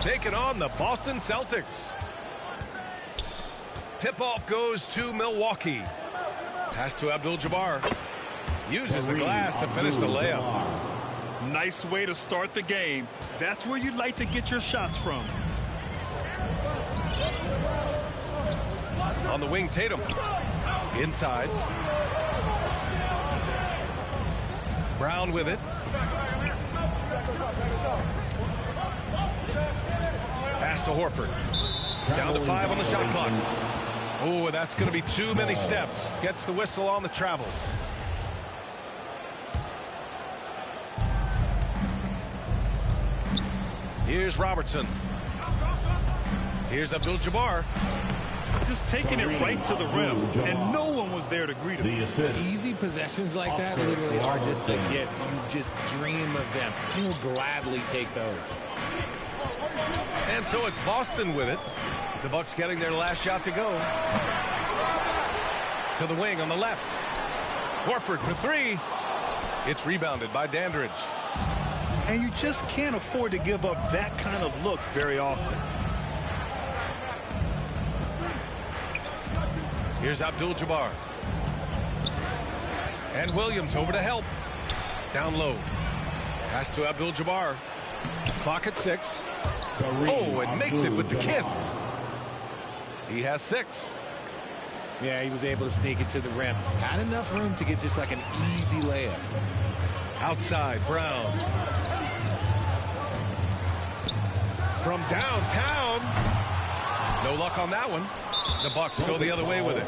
taking on the Boston Celtics. Tip-off goes to Milwaukee. Pass to Abdul-Jabbar. Uses the glass to finish the layup. Nice way to start the game. That's where you'd like to get your shots from. On the wing, Tatum. Inside. Brown with it. Pass to Horford. Down to 5 on the shot clock. Oh, that's going to be too many steps. Gets the whistle on the travel. Here's Robertson. Here's Abdul-Jabbar. Just taking it right to the rim, and no one was there to greet him. Easy possessions like that literally are just a gift. You just dream of them. You'll gladly take those. And so it's Boston with it. The Bucks getting their last shot to go. To the wing on the left. Horford for 3. It's rebounded by Dandridge. And you just can't afford to give up that kind of look very often. Here's Abdul-Jabbar. And Williams over to help. Down low. Pass to Abdul-Jabbar. Clock at 6. Oh, and makes it with the kiss. He has 6. Yeah, he was able to sneak it to the rim. Had enough room to get just like an easy layup. Outside, Brown. From downtown. No luck on that one. The Bucks go the other way with it.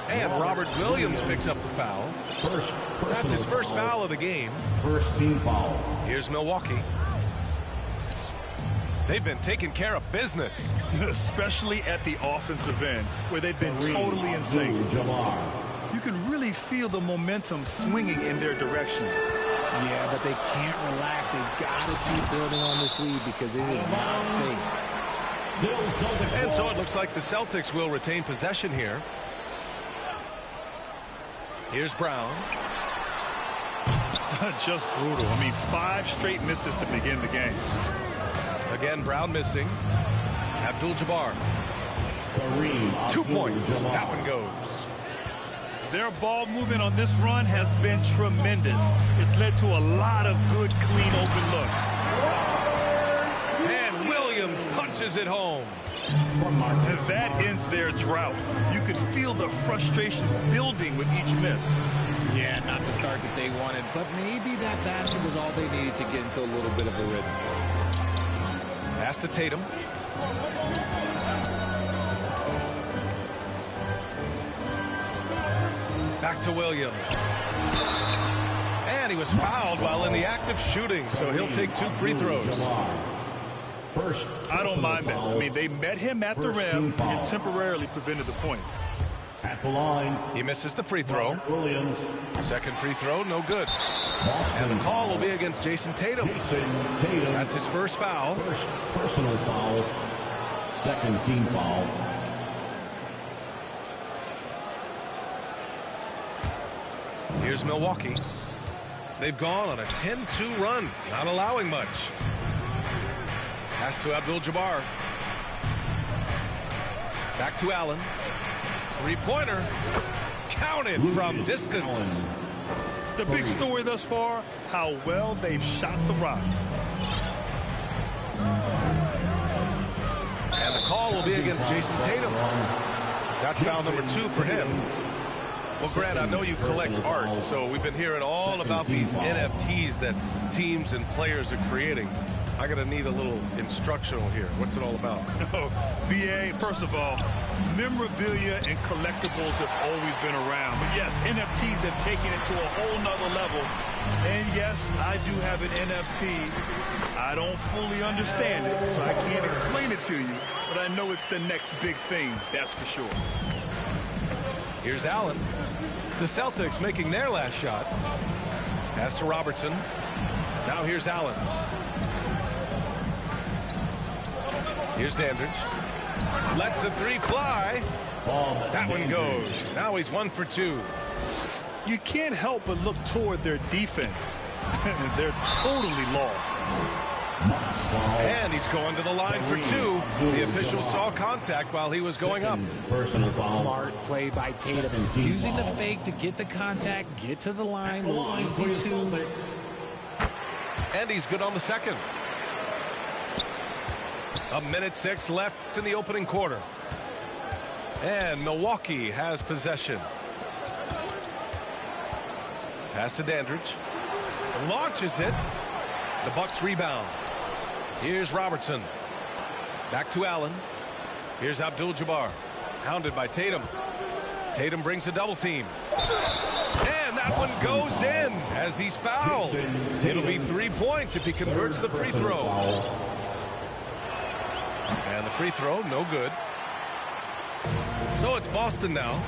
And Robert Williams picks up the foul. That's his first foul of the game. First team foul. Here's Milwaukee. They've been taking care of business. Especially at the offensive end, where they've been totally in sync. You can really feel the momentum swinging in their direction. Yeah, but they can't relax. They've got to keep building on this lead because it is not safe. And so it looks like the Celtics will retain possession here. Here's Brown. Just brutal. I mean, 5 straight misses to begin the game. Again, Brown missing. Abdul-Jabbar. 2 points. That one goes. Their ball movement on this run has been tremendous. It's led to a lot of good, clean, open looks. And Williams punches it home. And that ends their drought. You could feel the frustration building with each miss. Yeah, not the start that they wanted, but maybe that basket was all they needed to get into a little bit of a rhythm. Pass to Tatum. Back to Williams. And he was fouled while in the act of shooting, so he'll take 2 free throws. I don't mind that. I mean, they met him at the rim and temporarily prevented the points. At the line, he misses the free throw. Williams. Second free throw, no good. And the call will be against Jason Tatum. That's his first foul. First personal foul. Second team foul. Here's Milwaukee. They've gone on a 10-2 run, not allowing much. Pass to Abdul-Jabbar. Back to Allen. Three-pointer. Counted from distance. The big story thus far, how well they've shot the rock. And the call will be against Jason Tatum. That's foul number 2 for him. Well, Grant, I know you collect art, so we've been hearing all about these NFTs that teams and players are creating. I'm going to need a little instructional here. What's it all about? Oh, BA, first of all, memorabilia and collectibles have always been around. But yes, NFTs have taken it to a whole nother level. And yes, I do have an NFT. I don't fully understand it, so I can't explain it to you. But I know it's the next big thing, that's for sure. Here's Allen. The Celtics making their last shot. Pass to Robertson. Now here's Allen. Here's Dandridge. Lets the 3 fly. That one goes. Now he's 1 for 2. You can't help but look toward their defense. They're totally lost. And he's He's going to the line for two. The official saw contact while he was going up. Personal foul. Smart play by Tatum. Using the fake to get the contact, get to the line. Easy two. And he's good on the second. 1:06 left in the opening quarter. And Milwaukee has possession. Pass to Dandridge. Launches it. The Bucks rebound. Here's Robertson. Back to Allen. Here's Abdul-Jabbar. Hounded by Tatum. Tatum brings a double team. And that one goes in as he's fouled. It'll be 3 points if he converts the free throw. And the free throw, no good. So it's Boston now,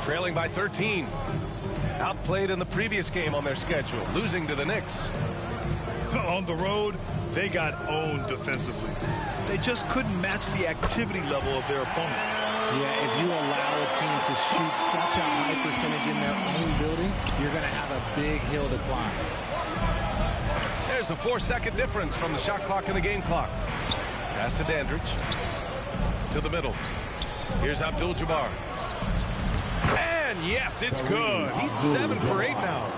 trailing by 13. Outplayed in the previous game on their schedule, losing to the Knicks. On the road, they got owned defensively. They just couldn't match the activity level of their opponent. Yeah, if you allow a team to shoot such a high percentage in their own building, you're going to have a big hill to climb. There's a 4-second difference from the shot clock and the game clock. Pass to Dandridge. To the middle. Here's Abdul-Jabbar. And yes, it's good. He's 7 for 8 now.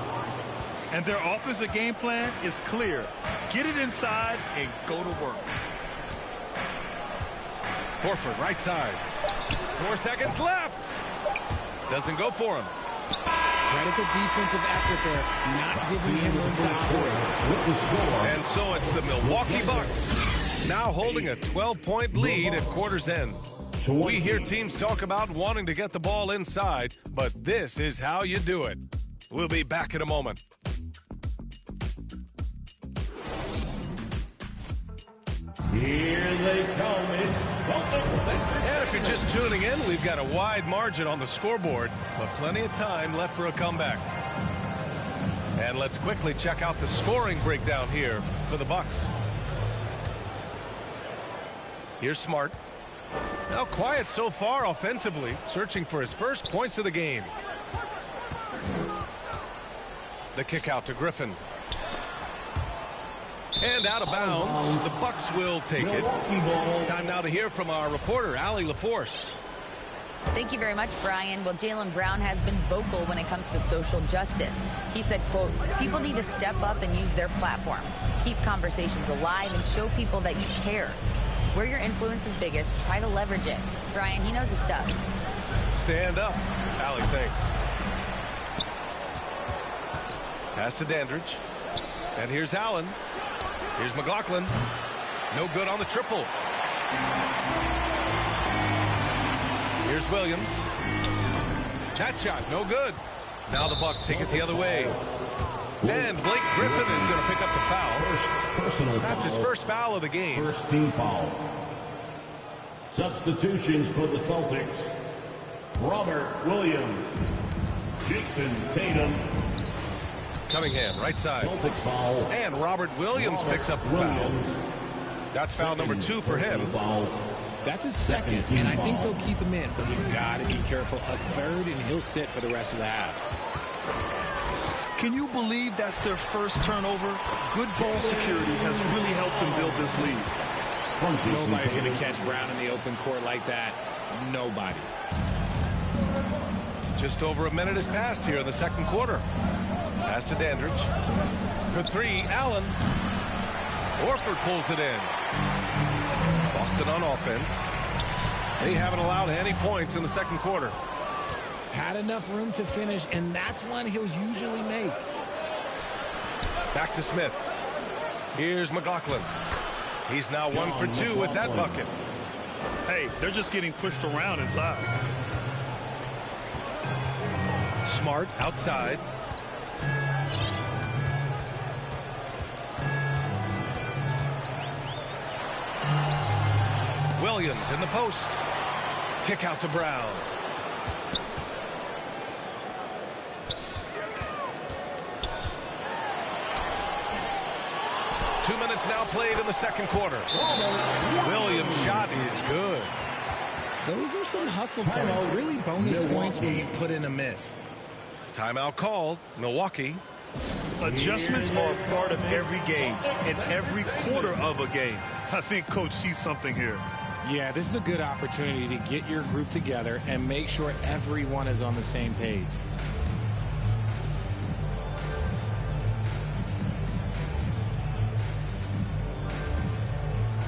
And their offensive game plan is clear. Get it inside and go to work. Horford, right side. 4 seconds left. Doesn't go for him. Credit the defensive effort there, not giving him room to operate. And so it's the Milwaukee Bucks now holding a 12-point lead at quarter's end. We hear teams talk about wanting to get the ball inside, but this is how you do it. We'll be back in a moment. Here they come. And if you're just tuning in, we've got a wide margin on the scoreboard, but plenty of time left for a comeback. And let's quickly check out the scoring breakdown here for the Bucks. Here's Smart. Now quiet so far offensively, searching for his first points of the game. The kick out to Griffin. And out of bounds, the Bucks will take it. Time now to hear from our reporter, Allie LaForce. Thank you very much, Brian. Well, Jaylen Brown has been vocal when it comes to social justice. He said, quote, people need to step up and use their platform. Keep conversations alive and show people that you care. Where your influence is biggest, try to leverage it. Brian, he knows his stuff. Stand up. Allie, thanks. Pass to Dandridge. And here's Allen. Here's McLaughlin. No good on the triple. Here's Williams. That shot, no good. Now the Bucks take it the other way. And Blake Griffin is going to pick up the foul. That's his first foul of the game. First team foul. Substitutions for the Celtics. Robert Williams. Jason Tatum. Cunningham, right side. Celtics foul. And Robert Williams picks up the foul. That's foul number 2 for him. That's his second, and I think they'll keep him in, but he's got to be careful. A third, and he'll sit for the rest of the half. Can you believe that's their first turnover? Good ball security has really helped them build this lead. Nobody's going to catch Brown in the open court like that. Nobody. Just over a minute has passed here in the second quarter. Pass to Dandridge. For 3, Allen. Horford pulls it in. Boston on offense. They haven't allowed any points in the second quarter. Had enough room to finish, and that's one he'll usually make. Back to Smith. Here's McLaughlin. He's now 1 for 2 with that bucket. Hey, they're just getting pushed around inside. Smart outside. Williams in the post. Kick out to Brown. Two minutes now played in the second quarter. Williams' shot is good. Those are some hustle points, really bonus points when you put in a miss. Timeout called. Milwaukee. Adjustments are a part of every game, in every quarter of a game. I think Coach sees something here. Yeah, this is a good opportunity to get your group together and make sure everyone is on the same page.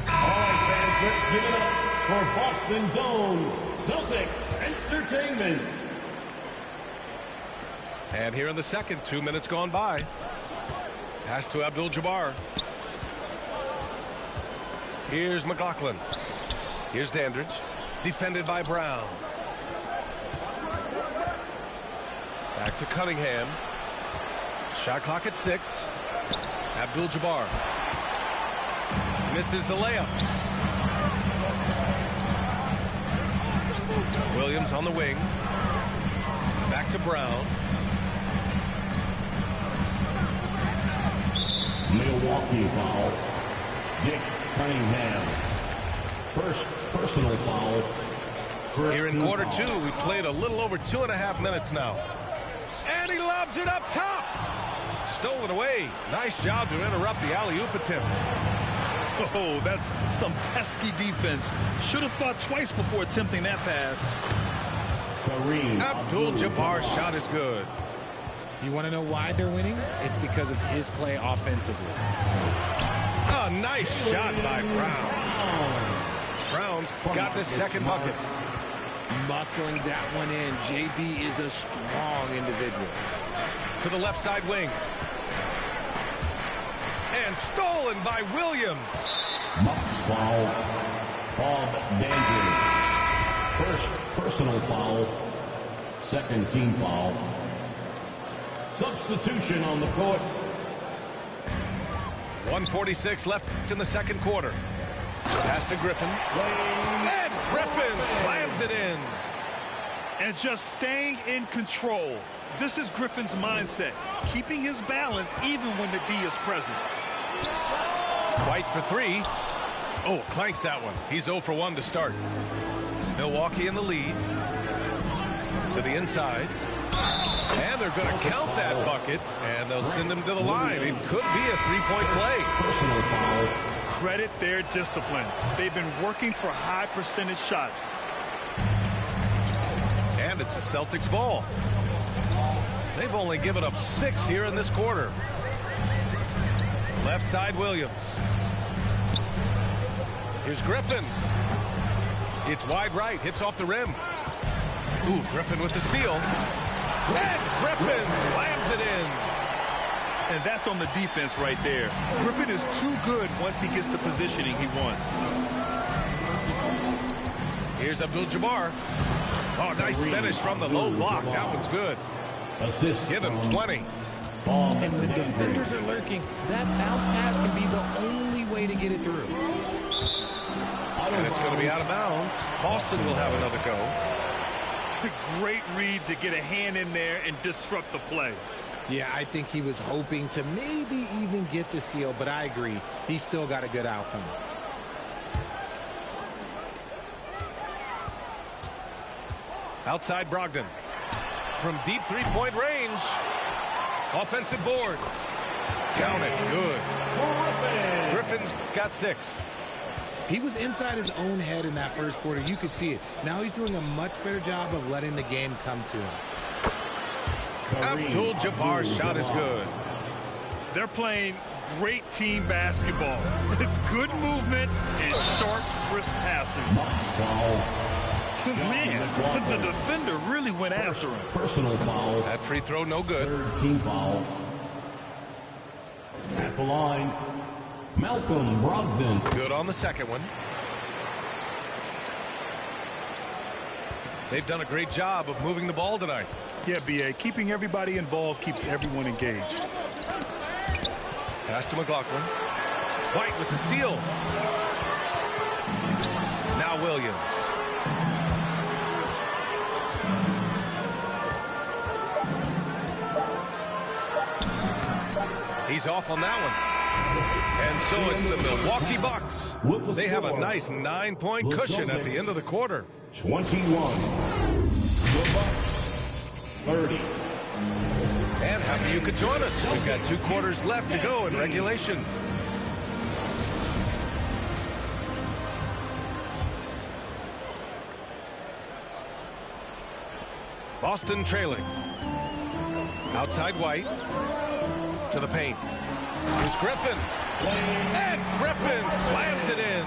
All right, fans, let's give it up for Boston's own Celtics Entertainment. And here in the second, 2 minutes gone by. Pass to Abdul-Jabbar. Here's McLaughlin. Here's Dandridge. Defended by Brown. Back to Cunningham. Shot clock at 6. Abdul-Jabbar. Misses the layup. Williams on the wing. Back to Brown. Milwaukee foul. Dick Cunningham. First personal foul. Here in quarter 2, we played a little over 2.5 minutes now. And he lobs it up top. Stolen away. Nice job to interrupt the alley-oop attempt. Oh, that's some pesky defense. Should have thought twice before attempting that pass. Abdul-Jabbar's shot is good. You want to know why they're winning? It's because of his play offensively. A nice shot by Brown. Brown's got his second bucket. Muscling that one in. JB is a strong individual. To the left side wing. And stolen by Williams. Bucks foul. Bob Dandridge. First personal foul. Second team foul. Substitution on the court. 1:46 left in the second quarter. Pass to Griffin. And Griffin slams it in. And just staying in control. This is Griffin's mindset. Keeping his balance even when the D is present. White for 3. Oh, clanks that one. He's 0 for 1 to start. Milwaukee in the lead. To the inside. And they're going to count that bucket. And they'll send him to the line. It could be a three-point play. Personal foul. Credit their discipline. They've been working for high percentage shots. And it's a Celtics ball. They've only given up 6 here in this quarter. Left side Williams. Here's Griffin. It's wide right. Hits off the rim. Ooh, Griffin with the steal. And Griffin slams it in. And that's on the defense right there. Griffin is too good once he gets the positioning he wants. Here's Abdul-Jabbar. Oh, nice finish from the low block. That one's good. Assist. Give him 20. And when defenders are lurking, that bounce pass can be the only way to get it through. And it's going to be out of bounds. Boston will have another go. Great read to get a hand in there and disrupt the play. Yeah, I think he was hoping to maybe even get the steal, but I agree. He still got a good outcome. Outside Brogdon. From deep three-point range. Offensive board. Count it. Good. Griffin's got 6. He was inside his own head in that first quarter. You could see it. Now he's doing a much better job of letting the game come to him. Abdul-Jabbar's shot is good. They're playing great team basketball. It's good movement and sharp, crisp passing. Man, the defender really went after him. Personal foul. That free throw no good. Third team foul. At the line, Malcolm Brogdon. Good on the second one. They've done a great job of moving the ball tonight. Yeah, B.A. Keeping everybody involved keeps everyone engaged. Pass to McLaughlin. White with the steal. Now Williams. He's off on that one. And so it's the Milwaukee Bucks. They have a nice 9-point cushion at the end of the quarter. 21. The Bucks. 30. And happy you could join us. We've got 2 quarters left to go in regulation. Boston trailing. Outside White. To the paint. Here's Griffin. And Griffin slams it in.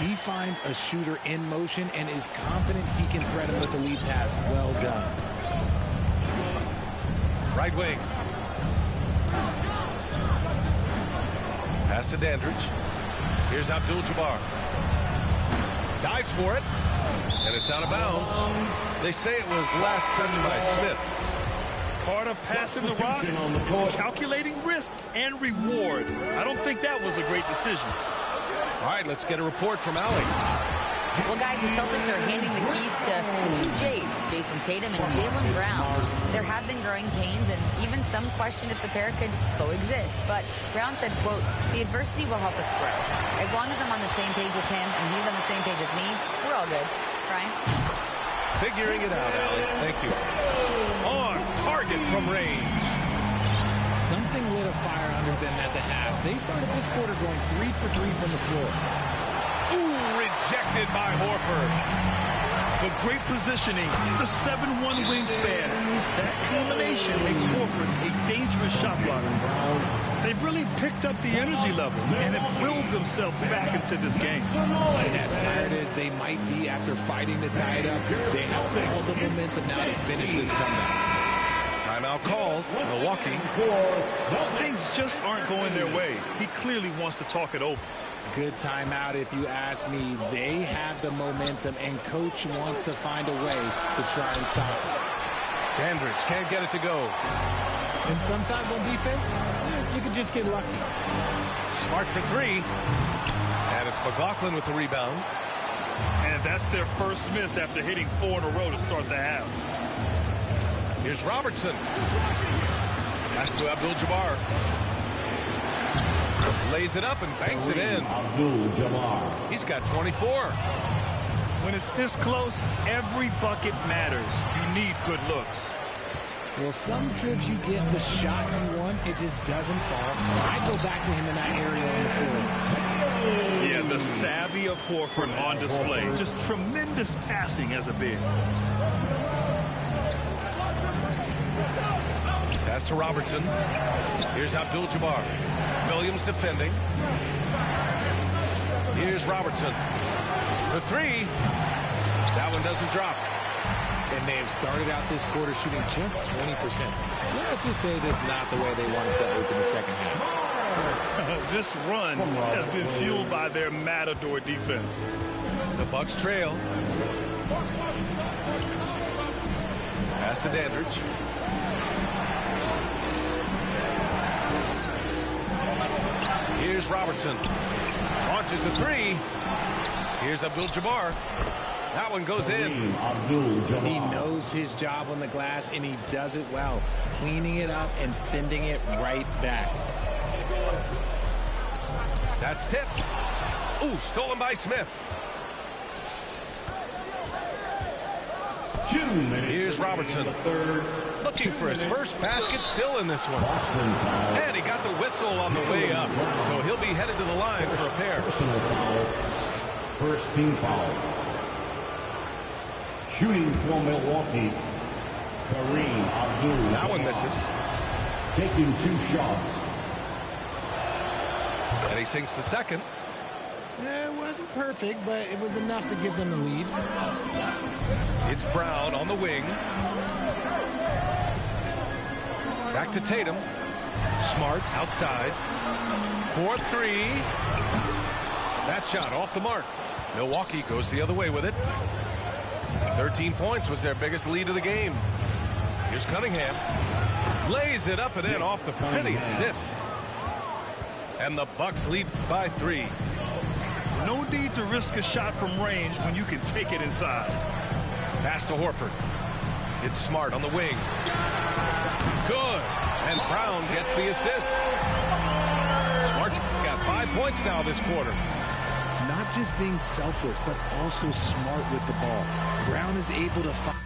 He finds a shooter in motion and is confident he can threat him with the lead pass. Well done. Right wing. Pass to Dandridge. Here's Abdul-Jabbar. Dives for it. And it's out of bounds. They say it was last touched by Smith. Part of passing the rock is calculating risk and reward. I don't think that was a great decision. All right, let's get a report from Allie. Well, guys, the Celtics are handing the keys to the two J's, Jason Tatum and Jaylen Brown. There have been growing pains, and even some question if the pair could coexist. But Brown said, quote, "The adversity will help us grow. As long as I'm on the same page with him and he's on the same page with me, we're all good." Brian? Figuring it out, Allie. Thank you. On target from range. Something lit a fire under them at the half. They started this quarter going 3 for 3 from the floor. Ooh, rejected by Horford. The great positioning, the 7'1" wingspan. That combination makes Horford a dangerous shot blocker. They've really picked up the energy level and have willed themselves back into this game. And as tired as they might be after fighting to tie it up, they have all the momentum now to finish this comeback. Timeout called. Milwaukee. Things just aren't going their way. He clearly wants to talk it over. Good timeout if you ask me. They have the momentum, and Coach wants to find a way to try and stop it. Dandridge can't get it to go. And sometimes on defense, you can just get lucky. Smart for three. And it's McLaughlin with the rebound. And that's their first miss after hitting 4 in a row to start the half. Here's Robertson. Pass to Abdul-Jabbar. Lays it up and banks it in. Abdul-Jabbar. He's got 24. When it's this close, every bucket matters. You need good looks. Well, some trips you get the shot you want, it just doesn't fall. I go back to him in that area on the floor. Yeah, the savvy of Horford on display. Just tremendous passing as a big. Pass to Robertson. Here's Abdul-Jabbar. Williams defending. Here's Robertson. For three. That one doesn't drop. And they have started out this quarter shooting just 20%. Let's just say this is not the way they wanted to open the second half. This run has been fueled by their Matador defense. The Bucks trail. Pass to Dandridge. Here's Robertson. Launches a three. Here's Abdul-Jabbar. That one goes in. He knows his job on the glass, and he does it well. Cleaning it up and sending it right back. That's tipped. Ooh, stolen by Smith. Here's Robertson. Looking for his first basket, still in this one. And he got the whistle on the way up. So he'll be headed to the line for a pair. Personal foul. First team foul. Shooting for Milwaukee, Kareem Abdul-Jabbar. That one misses. Taking 2 shots. And he sinks the second. It wasn't perfect, but it was enough to give them the lead. It's Brown on the wing. Back to Tatum. Smart outside. 4-3. That shot off the mark. Milwaukee goes the other way with it. 13 points was their biggest lead of the game. Here's Cunningham. Lays it up and in off the pretty assist. And the Bucks lead by 3. No need to risk a shot from range when you can take it inside. Pass to Horford. It's Smart on the wing. Good. And Brown gets the assist. Smart's got 5 points now this quarter. Not just being selfless, but also smart with the ball. Brown is able to find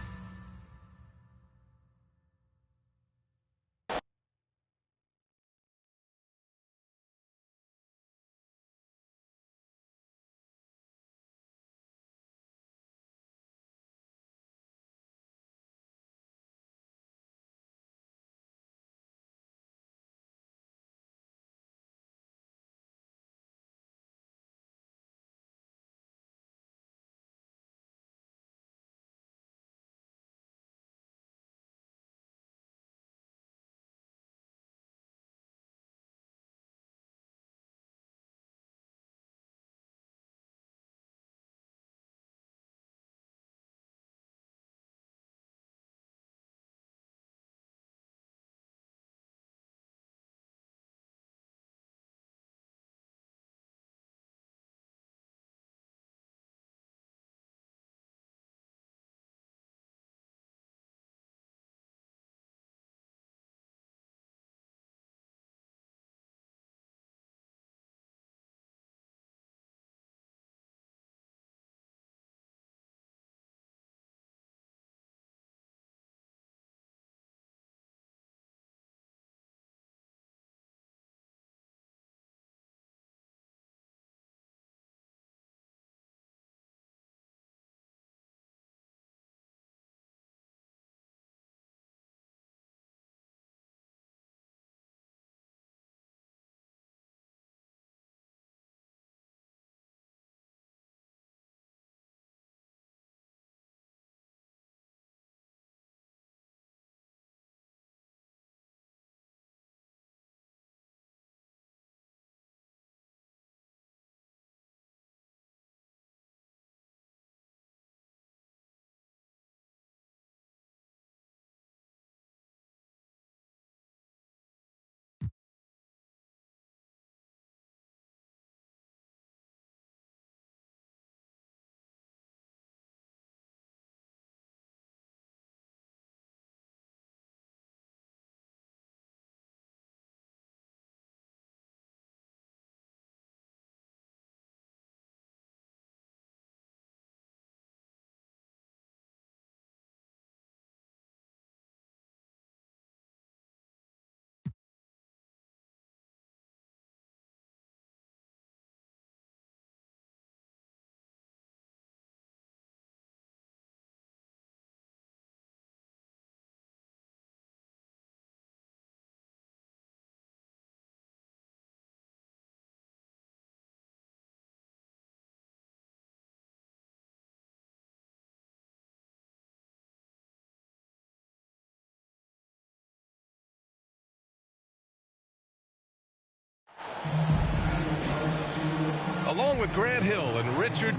along with Grant Hill and Richard.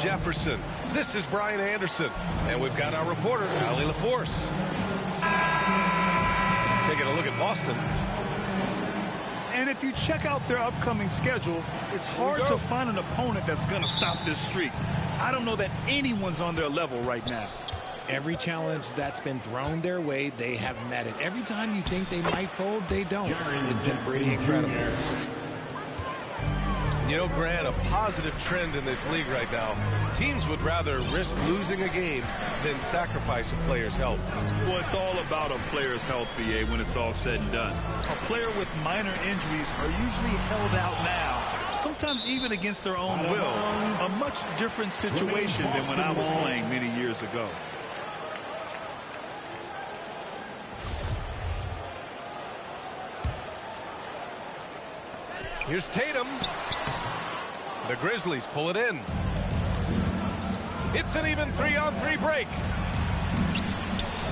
Jefferson. This is Brian Anderson, and we've got our reporter, Allie LaForce. Taking a look at Boston. And if you check out their upcoming schedule, it's hard to find an opponent that's going to stop this streak. I don't know that anyone's on their level right now. Every challenge that's been thrown their way, they have met it. Every time you think they might fold, they don't. It's been pretty incredible. You know, Grant, a positive trend in this league right now. Teams would rather risk losing a game than sacrifice a player's health. Well, it's all about a player's health, BA, when it's all said and done. A player with minor injuries are usually held out now, sometimes even against their own will. A much different situation than when I was playing many years ago. Here's Tatum. The Grizzlies pull it in. It's an even 3-on-3 break.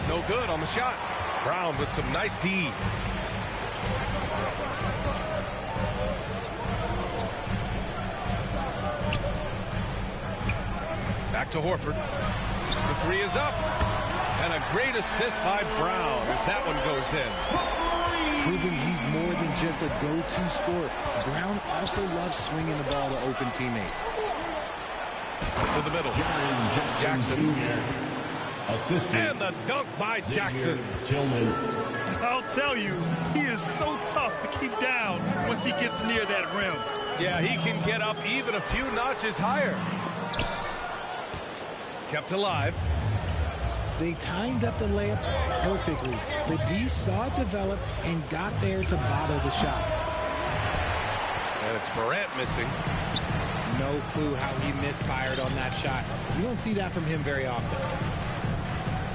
No good on the shot. Brown with some nice D. Back to Horford. The three is up. And a great assist by Brown as that one goes in. Proving he's more than just a go-to scorer. Brown also loves swinging the ball to open teammates. To the middle. Jackson. And the dunk by Jackson. I'll tell you, he is so tough to keep down once he gets near that rim. Yeah, he can get up even a few notches higher. Kept alive. They timed up the layup perfectly. The D saw it develop and got there to bottle the shot. And it's Morant missing. No clue how he misfired on that shot. You don't see that from him very often.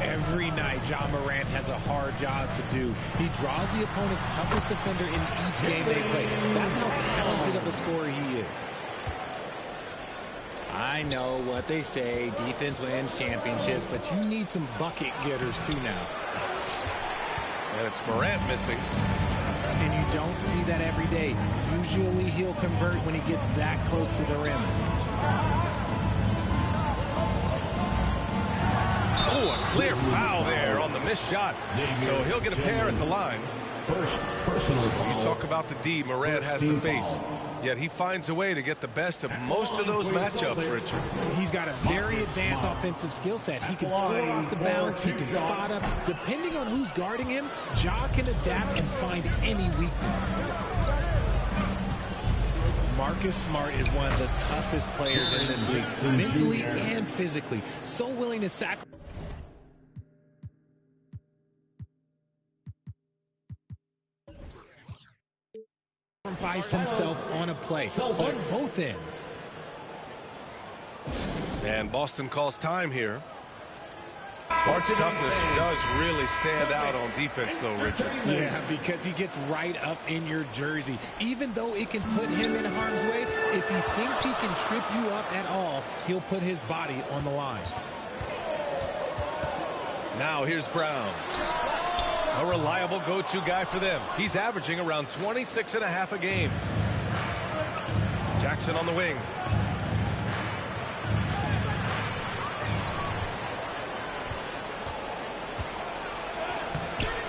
Every night, Ja Morant has a hard job to do. He draws the opponent's toughest defender in each game they play. That's how talented of a scorer he is. I know what they say, defense wins championships, but you need some bucket getters too now. And it's Morant missing. And you don't see that every day. Usually he'll convert when he gets that close to the rim. Oh, a clear foul there on the missed shot. So he'll get a pair at the line. First personal foul. You talk about the D Morant has to face. Yet he finds a way to get the best of most of those matchups, Richard. He's got a very advanced offensive skill set. He can score off the bounce. He can spot up. Depending on who's guarding him, Ja can adapt and find any weakness. Marcus Smart is one of the toughest players in this league, mentally and physically. So willing to sacrifice himself on a play on both ends. And Boston calls time here. Smart's toughness does really stand out on defense, though, Richard. Yeah, because he gets right up in your jersey. Even though it can put him in harm's way, if he thinks he can trip you up at all, he'll put his body on the line. Now here's Brown. A reliable go-to guy for them. He's averaging around 26.5 a game. Jackson on the wing.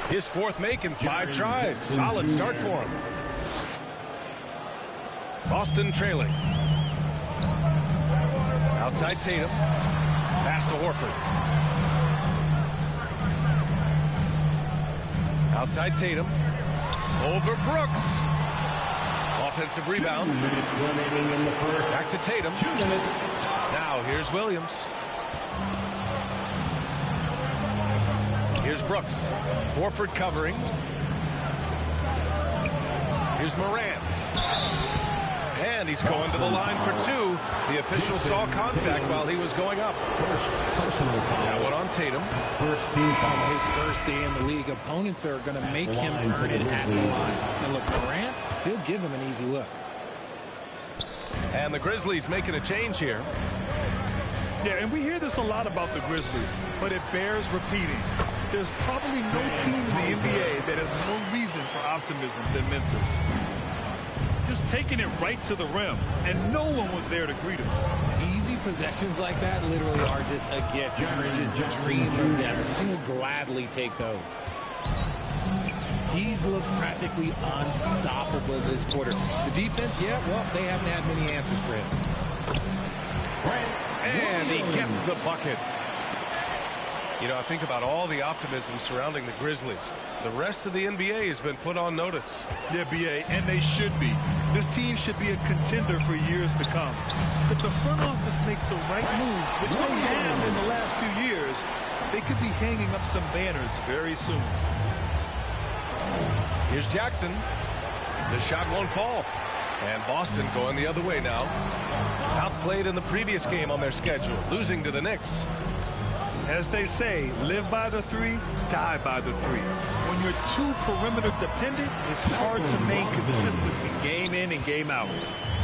His fourth make in 5 tries. Solid start for him. Boston trailing. Outside Tatum. Pass to Horford. Outside Tatum. Over Brooks. Offensive rebound. 2 minutes remaining in the first. Back to Tatum. 2 minutes. Now here's Williams. Here's Brooks. Horford covering. Here's Morant. And he's going to the line for two. The official saw contact while he was going up. That one on Tatum. On his first day in the league, opponents are going to make him earn it at the line. And look, Morant, he'll give him an easy look. And the Grizzlies making a change here. Yeah, and we hear this a lot about the Grizzlies, but it bears repeating. There's probably no team in the NBA that has more reason for optimism than Memphis. Just taking it right to the rim, and no one was there to greet him. Easy possessions like that literally are just a gift. You can just dream of them. He'll gladly take those. He's looked practically unstoppable this quarter. The defense, yeah, well, they haven't had many answers for him. And he gets the bucket. You know, I think about all the optimism surrounding the Grizzlies. The rest of the NBA has been put on notice. Yeah, BA, and they should be. This team should be a contender for years to come. If the front office makes the right moves, which they have in the last few years, they could be hanging up some banners very soon. Here's Jackson. The shot won't fall. And Boston going the other way now. Outplayed in the previous game on their schedule, losing to the Knicks. As they say, live by the three, die by the three. When you're too perimeter dependent, it's hard to maintain consistency game in and game out.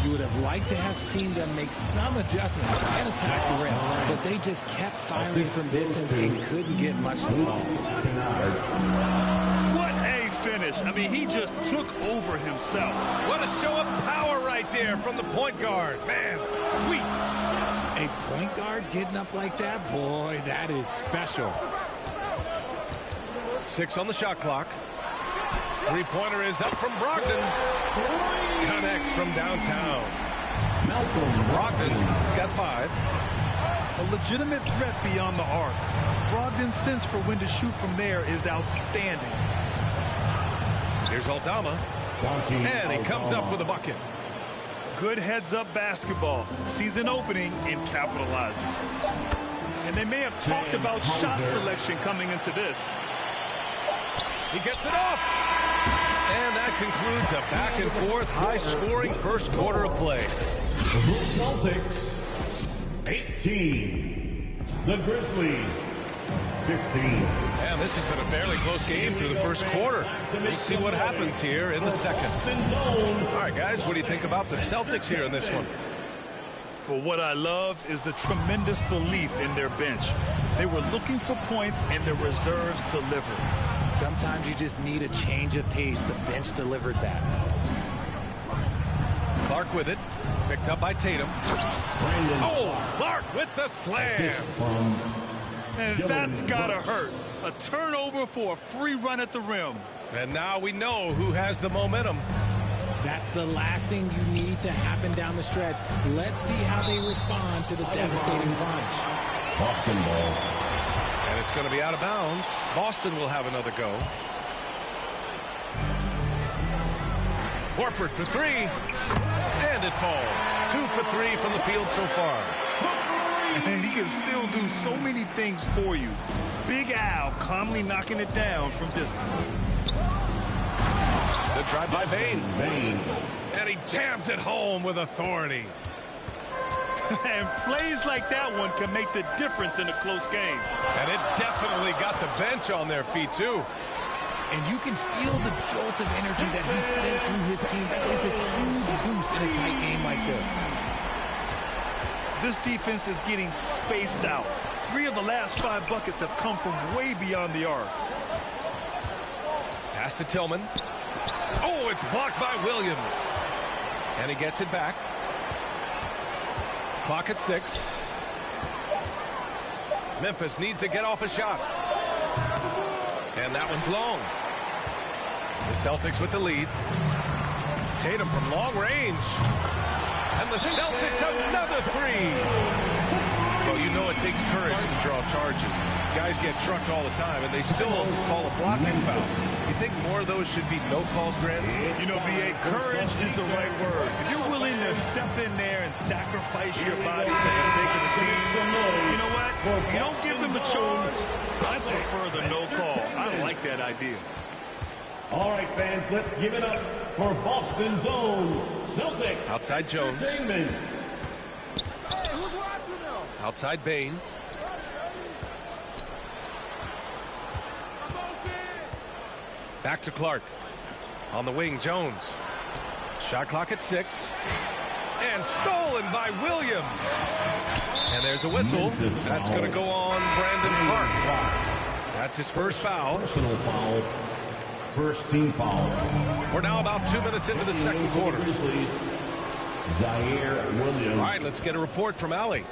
You would have liked to have seen them make some adjustments and attack the rim, but they just kept firing from distance and couldn't get much to fall. What a finish. I mean, he just took over himself. What a show of power right there from the point guard. Man, sweet. A point guard getting up like that, boy, that is special. 6 on the shot clock. Three-pointer is up from Brogdon. Connects from downtown. Brogdon's got 5. A legitimate threat beyond the arc. Brogdon's sense for when to shoot from there is outstanding. Here's Aldama. And he comes up with a bucket. Good heads-up basketball. Sees an opening and capitalizes. And they may have talked about shot selection coming into this. He gets it off. And that concludes a back-and-forth, high-scoring first quarter of play. Celtics, 18. The Grizzlies, 15. And this has been a fairly close game through the first quarter. We'll see what happens here in the second. All right, guys, what do you think about the Celtics here in this one? Well, what I love is the tremendous belief in their bench. They were looking for points, and their reserves delivered. Sometimes you just need a change of pace. The bench delivered that. Clark with it. Picked up by Tatum. Oh, Clark with the slam. And that's gotta hurt. A turnover for a free run at the rim. And now we know who has the momentum. That's the last thing you need to happen down the stretch. Let's see how they respond to the devastating punch. Boston ball. And it's going to be out of bounds. Boston will have another go. Horford for 3. And it falls. 2 for 3 from the field so far. And he can still do so many things for you. Big Al calmly knocking it down from distance. The drive by Bane. And he jams it home with authority. And plays like that one can make the difference in a close game. And it definitely got the bench on their feet, too. And you can feel the jolt of energy that he sent through his team. That is a huge boost in a tight game like this. This defense is getting spaced out. 3 of the last 5 buckets have come from way beyond the arc. Pass to Tillman. Oh, it's blocked by Williams. And he gets it back. Clock at 6. Memphis needs to get off a shot. And that one's long. The Celtics with the lead. Tatum from long range. And the Celtics another 3. Well, you know it takes courage to draw charges. Guys get trucked all the time, and they still call a blocking foul. You think more of those should be no calls, Grant? You know, B.A., courage is the right word. If you're willing to step in there and sacrifice your body for the sake of the team, you know what? If you don't give them a charge, I prefer the no call. I like that idea. All right, fans, let's give it up for Boston's own Celtics. Outside Jones. Entertainment. Outside Bain. Back to Clark. On the wing, Jones. Shot clock at 6. And stolen by Williams. And there's a whistle. That's going to go on Brandon Clark. That's his first foul. Personal foul. First team foul. We're now about 2 minutes into the second quarter. Zaire Williams. All right, let's get a report from Allie.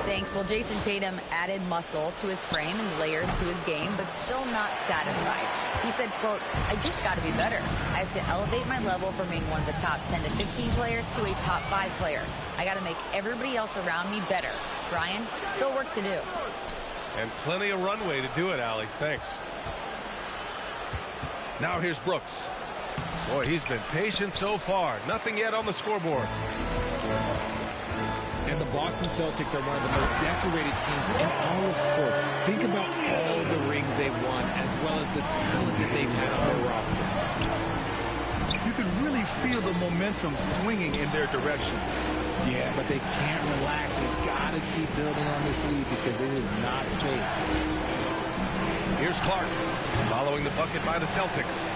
Thanks. Well, Jason Tatum added muscle to his frame and layers to his game, but still not satisfied. He said, quote, I just got to be better. I have to elevate my level from being one of the top 10 to 15 players to a top 5 player. I got to make everybody else around me better. Brian, still work to do. And plenty of runway to do it, Allie. Thanks. Now here's Brooks. Boy, he's been patient so far. Nothing yet on the scoreboard. And the Boston Celtics are one of the most decorated teams in all of sports. Think about all the rings they've won, as well as the talent that they've had on their roster. You can really feel the momentum swinging in their direction. Yeah, but they can't relax. They've got to keep building on this lead because it is not safe. Here's Clark, following the bucket by the Celtics.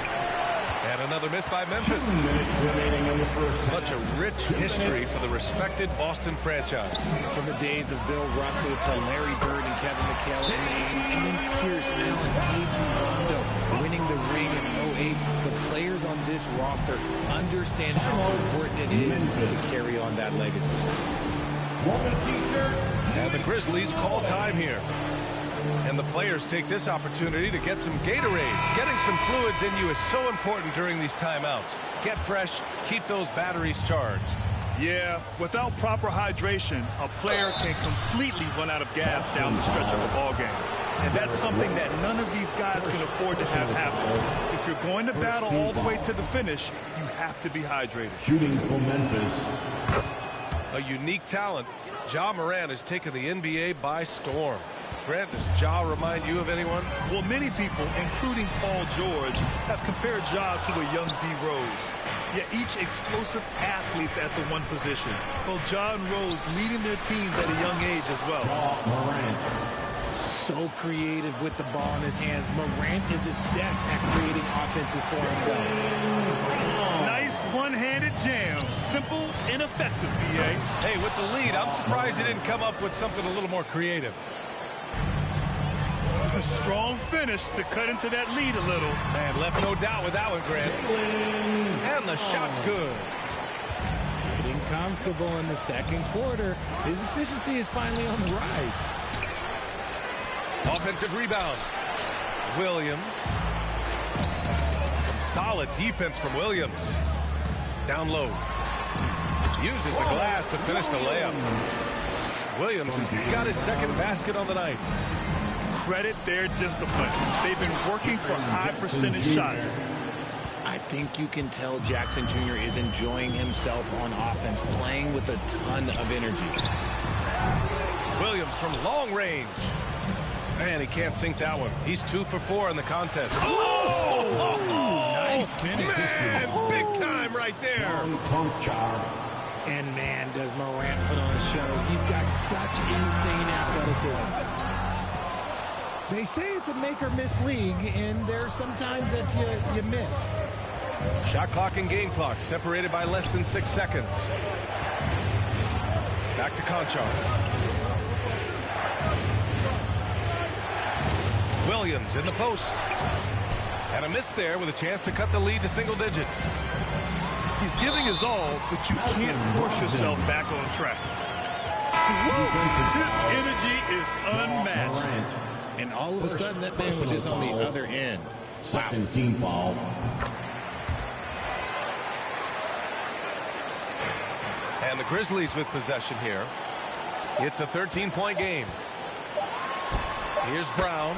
And another miss by Memphis. 2 minutes remaining in the first. Such a rich history for the respected Boston franchise. From the days of Bill Russell to Larry Bird and Kevin McHale in the 80s, and then Pierce, Allen, KG, Rondo winning the ring in 08. The players on this roster understand how important it is to carry on that legacy. And the Grizzlies call time here. And the players take this opportunity to get some Gatorade. Getting some fluids in you is so important during these timeouts. Get fresh, keep those batteries charged. Yeah, without proper hydration, a player can completely run out of gas down the stretch of a ball game. And that's something that none of these guys can afford to have happen. If you're going to battle all the way to the finish, you have to be hydrated. Shooting for Memphis. A unique talent. Ja Morant has taken the NBA by storm. Grant, does Ja remind you of anyone? Well, many people, including Paul George, have compared Ja to a young D. Rose. Yet each explosive athletes at the one position. Well, Ja and Rose leading their teams at a young age as well. Morant. So creative with the ball in his hands. Morant is adept at creating offenses for himself. Nice one-handed jam. Simple and effective, B.A. Hey, with the lead, I'm surprised he didn't come up with something a little more creative. A strong finish to cut into that lead a little. Man, left no doubt with that one, Grant. And the shot's good. Getting comfortable in the second quarter. His efficiency is finally on the rise. Offensive rebound. Williams. Some solid defense from Williams. Down low. Uses the glass to finish the layup. Williams has got his second basket on the night. Credit their discipline. They've been working for high percentage shots. I think you can tell Jackson Jr. is enjoying himself on offense, playing with a ton of energy. Williams from long range. Man, he can't sink that one. He's 2 for 4 in the contest. Oh! Nice finish. Man, big time right there. And man, does Morant put on a show. He's got such insane athleticism. They say it's a make-or-miss league, and there's sometimes that you miss. Shot clock and game clock separated by less than 6 seconds. Back to Conchar. Williams in the post. And a miss there with a chance to cut the lead to single digits. He's giving his all, but you can't force yourself back on track. His energy is unmatched. And all of a sudden, that man was just on the other end. Second team foul. And the Grizzlies with possession here. It's a 13-point game. Here's Brown.